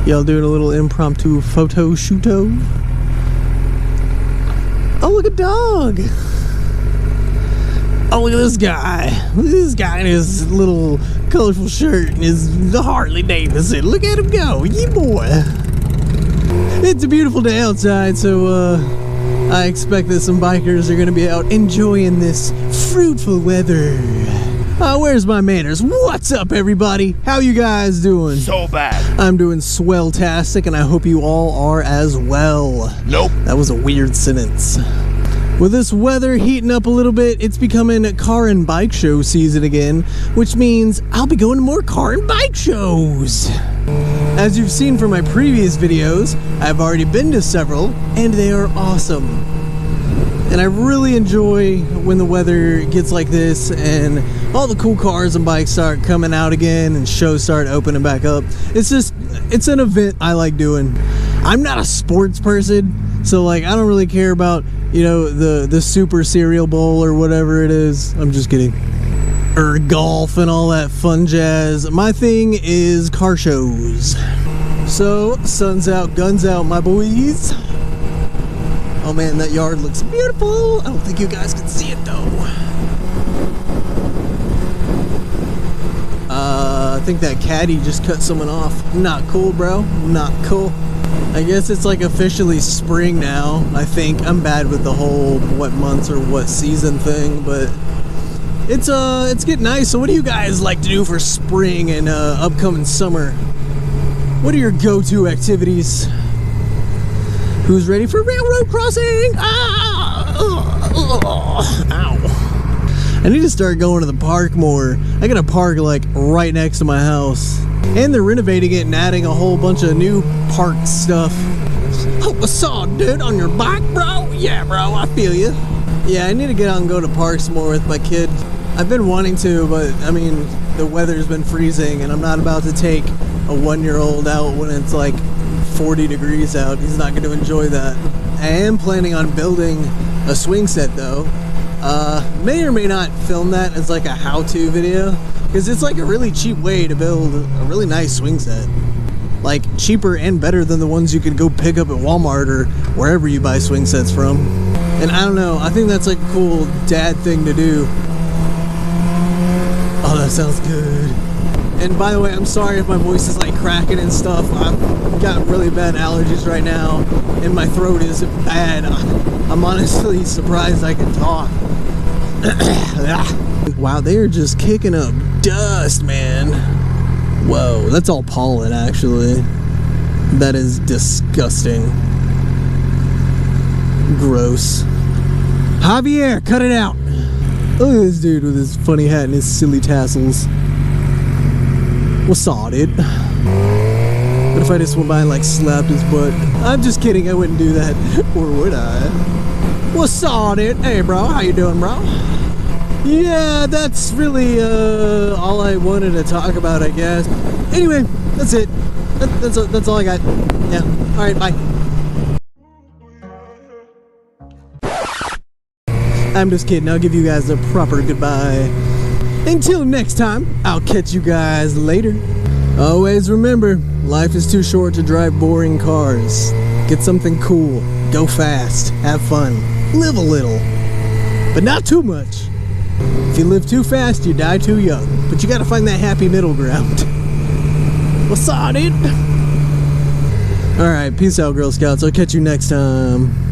Y'all doing a little impromptu photo shooto? Oh, look, a dog! Oh, look at this guy. Look at this guy in his little colorful shirt and his Harley Davidson. Look at him go. Yeah, boy. It's a beautiful day outside, so I expect that some bikers are going to be out enjoying this fruitful weather. Where's my manners? What's up, everybody? How you guys doing? So bad. I'm doing swell-tastic, and I hope you all are as well. Nope. That was a weird sentence. With this weather heating up a little bit, it's becoming car and bike show season again, which means I'll be going to more car and bike shows. As you've seen from my previous videos, I've already been to several, and they are awesome. And I really enjoy when the weather gets like this and all the cool cars and bikes start coming out again and shows start opening back up. It's an event I like doing. I'm not a sports person, so like I don't really care about, you know, the Super Cereal Bowl or whatever it is. I'm just kidding. Or golf and all that fun jazz. My thing is car shows. So, sun's out, guns out, my boys. Oh man, that yard looks beautiful. I don't think you guys can see it though. I think that caddy just cut someone off. Not cool, bro. Not cool. I guess it's like officially spring now. I think I'm bad with the whole what months or what season thing, but it's getting nice. So what do you guys like to do for spring and upcoming summer? What are your go-to activities? Who's ready for railroad crossing? Ow. I need to start going to the park more. I got a park like right next to my house. And they're renovating it and adding a whole bunch of new park stuff. Oh, what's up, dude? On your bike, bro? Yeah, bro, I feel you. Yeah, I need to get out and go to parks more with my kid. I've been wanting to, but I mean, the weather's been freezing and I'm not about to take a 1-year-old out when it's like 40 degrees out. He's not going to enjoy that. I am planning on building a swing set though. May or may not film that as like a how-to video, because it's like a really cheap way to build a really nice swing set. Like cheaper and better than the ones you could go pick up at Walmart or wherever you buy swing sets from. And I don't know, I think that's like a cool dad thing to do. Oh, that sounds good. And by the way, I'm sorry if my voice is like cracking and stuff. I've got really bad allergies right now and my throat is bad. I'm honestly surprised I can talk. Wow, they are just kicking up dust, man. Whoa, that's all pollen actually. That is disgusting. Gross. Javier, cut it out. Look at this dude with his funny hat and his silly tassels. What's up, dude? What if I just went by and like slapped his butt? I'm just kidding, I wouldn't do that. Or would I? What's up, dude? Hey bro, how you doing, bro? Yeah, that's really all I wanted to talk about, I guess. Anyway, that's it. That's all I got. Yeah, alright, bye. I'm just kidding, I'll give you guys a proper goodbye. Until next time, I'll catch you guys later. Always remember, life is too short to drive boring cars. Get something cool, go fast, have fun, live a little, but not too much. If you live too fast, you die too young, but you gotta find that happy middle ground. What's up, dude? Alright, peace out, Girl Scouts. I'll catch you next time.